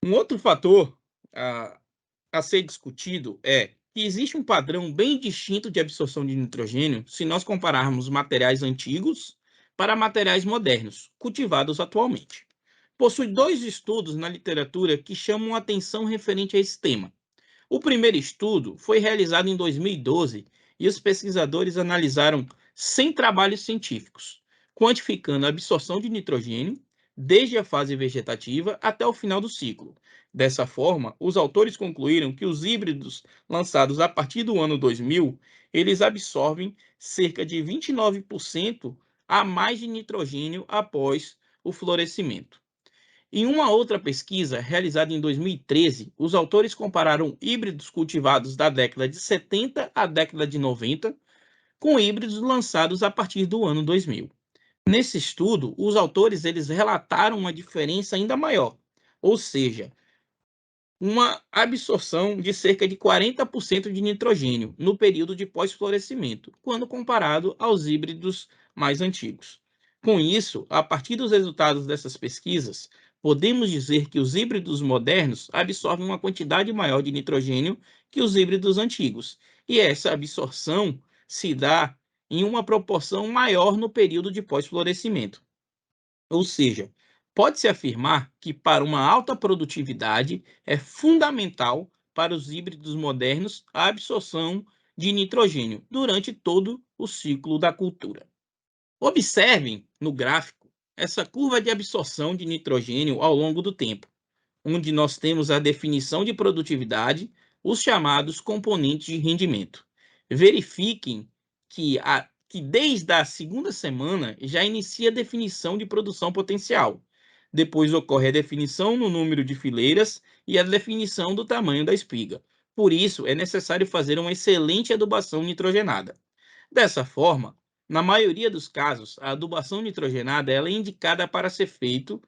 Um outro fator a, a ser discutido é que existe um padrão bem distinto de absorção de nitrogênio se nós compararmos materiais antigos para materiais modernos, cultivados atualmente. Possui dois estudos na literatura que chamam a atenção referente a esse tema. O primeiro estudo foi realizado em 2012 e os pesquisadores analisaram 100 trabalhos científicos, quantificando a absorção de nitrogênio desde a fase vegetativa até o final do ciclo. Dessa forma, os autores concluíram que os híbridos lançados a partir do ano 2000, eles absorvem cerca de 29% a mais de nitrogênio após o florescimento. Em uma outra pesquisa, realizada em 2013, os autores compararam híbridos cultivados da década de 70 à década de 90 com híbridos lançados a partir do ano 2000. Nesse estudo, os autores eles relataram uma diferença ainda maior, ou seja, uma absorção de cerca de 40% de nitrogênio no período de pós-florescimento, quando comparado aos híbridos mais antigos. Com isso, a partir dos resultados dessas pesquisas, podemos dizer que os híbridos modernos absorvem uma quantidade maior de nitrogênio que os híbridos antigos, e essa absorção se dá em uma proporção maior no período de pós-florescimento. Ou seja, pode-se afirmar que para uma alta produtividade é fundamental para os híbridos modernos a absorção de nitrogênio durante todo o ciclo da cultura. Observem no gráfico essa curva de absorção de nitrogênio ao longo do tempo, onde nós temos a definição de produtividade, os chamados componentes de rendimento. Verifiquem que desde a segunda semana já inicia a definição de produção potencial. Depois ocorre a definição no número de fileiras e a definição do tamanho da espiga. Por isso, é necessário fazer uma excelente adubação nitrogenada. Dessa forma, na maioria dos casos, a adubação nitrogenada ela é indicada para ser feito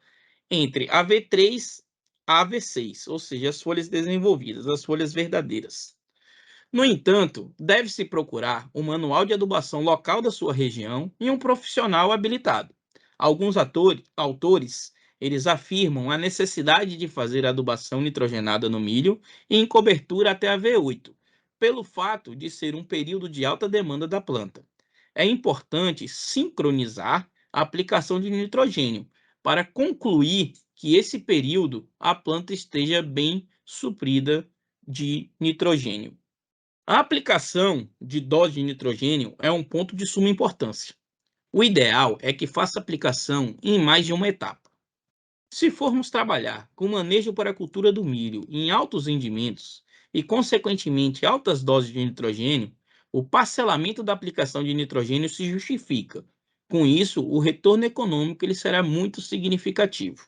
entre a V3 a V6, ou seja, as folhas desenvolvidas, as folhas verdadeiras. No entanto, deve-se procurar um manual de adubação local da sua região e um profissional habilitado. Alguns autores eles afirmam a necessidade de fazer adubação nitrogenada no milho e em cobertura até a V8, pelo fato de ser um período de alta demanda da planta. É importante sincronizar a aplicação de nitrogênio para concluir que esse período a planta esteja bem suprida de nitrogênio. A aplicação de dose de nitrogênio é um ponto de suma importância. O ideal é que faça aplicação em mais de uma etapa. Se formos trabalhar com manejo para a cultura do milho em altos rendimentos e, consequentemente, altas doses de nitrogênio, o parcelamento da aplicação de nitrogênio se justifica. Com isso, o retorno econômico ele será muito significativo.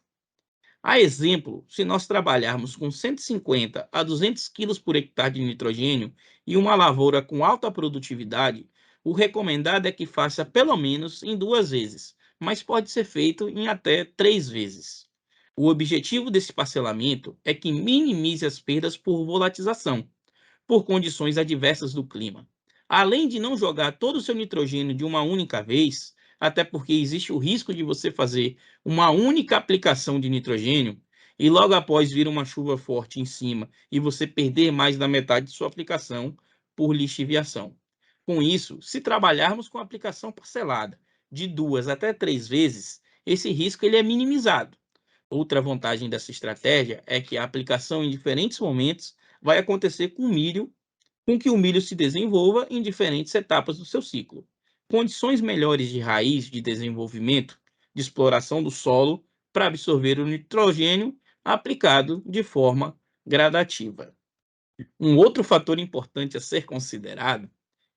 A exemplo, se nós trabalharmos com 150 a 200 quilos por hectare de nitrogênio e uma lavoura com alta produtividade, o recomendado é que faça pelo menos em 2 vezes, mas pode ser feito em até 3 vezes. O objetivo desse parcelamento é que minimize as perdas por volatização, por condições adversas do clima. Além de não jogar todo o seu nitrogênio de uma única vez, até porque existe o risco de você fazer uma única aplicação de nitrogênio e logo após vir uma chuva forte em cima e você perder mais da metade de sua aplicação por lixiviação. Com isso, se trabalharmos com aplicação parcelada de 2 até 3 vezes, esse risco ele é minimizado. Outra vantagem dessa estratégia é que a aplicação em diferentes momentos vai acontecer com que o milho se desenvolva em diferentes etapas do seu ciclo. Condições melhores de raiz, de desenvolvimento, de exploração do solo para absorver o nitrogênio aplicado de forma gradativa. Um outro fator importante a ser considerado,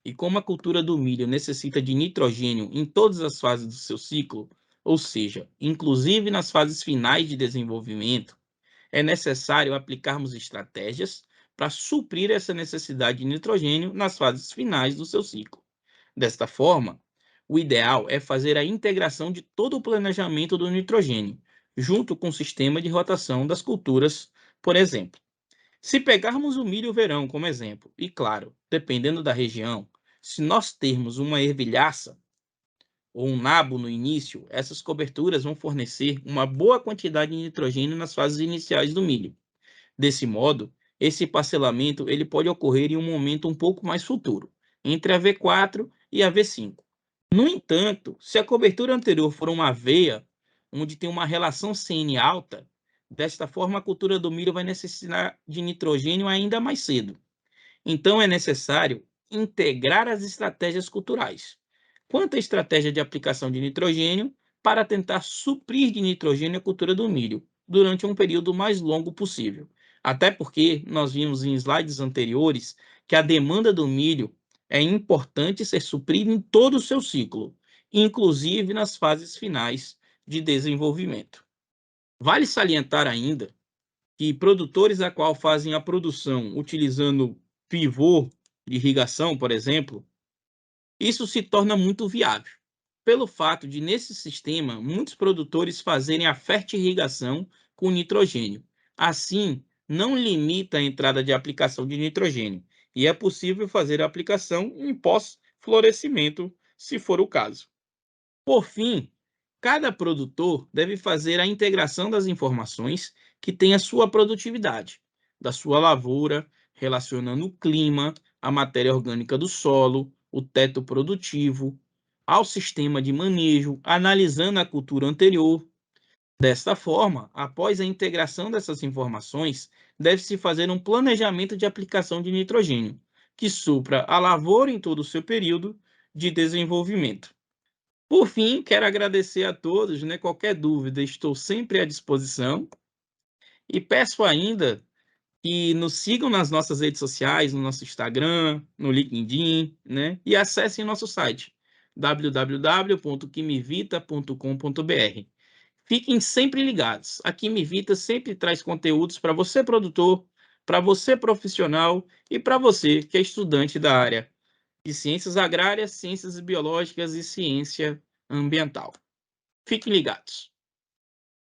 e como a cultura do milho necessita de nitrogênio em todas as fases do seu ciclo, ou seja, inclusive nas fases finais de desenvolvimento, é necessário aplicarmos estratégias para suprir essa necessidade de nitrogênio nas fases finais do seu ciclo. Desta forma, o ideal é fazer a integração de todo o planejamento do nitrogênio, junto com o sistema de rotação das culturas, por exemplo. Se pegarmos o milho verão como exemplo, e claro, dependendo da região, se nós termos uma ervilhaça ou um nabo no início, essas coberturas vão fornecer uma boa quantidade de nitrogênio nas fases iniciais do milho. Desse modo, esse parcelamento ele pode ocorrer em um momento um pouco mais futuro, entre a V4 e a V5. No entanto, se a cobertura anterior for uma aveia, onde tem uma relação CN alta, desta forma a cultura do milho vai necessitar de nitrogênio ainda mais cedo. Então é necessário integrar as estratégias culturais. Quanto à estratégia de aplicação de nitrogênio, para tentar suprir de nitrogênio a cultura do milho durante um período mais longo possível. Até porque nós vimos em slides anteriores que a demanda do milho é importante ser suprida em todo o seu ciclo, inclusive nas fases finais de desenvolvimento. Vale salientar ainda que produtores a qual fazem a produção utilizando pivô de irrigação, por exemplo, isso se torna muito viável, pelo fato de, nesse sistema, muitos produtores fazerem a fertirrigação com nitrogênio. Assim, não limita a entrada de aplicação de nitrogênio, e é possível fazer a aplicação em pós-florescimento, se for o caso. Por fim, cada produtor deve fazer a integração das informações que tem a sua produtividade, da sua lavoura, relacionando o clima, a matéria orgânica do solo, o teto produtivo, ao sistema de manejo, analisando a cultura anterior. Desta forma, após a integração dessas informações, deve-se fazer um planejamento de aplicação de nitrogênio, que supra a lavoura em todo o seu período de desenvolvimento. Por fim, quero agradecer a todos, né? Qualquer dúvida, estou sempre à disposição e peço ainda que nos sigam nas nossas redes sociais, no nosso Instagram, no LinkedIn, né? E acessem nosso site www.quimivita.com.br. Fiquem sempre ligados. A Quimivita sempre traz conteúdos para você, produtor, para você, profissional e para você que é estudante da área de ciências agrárias, ciências biológicas e ciência ambiental. Fiquem ligados.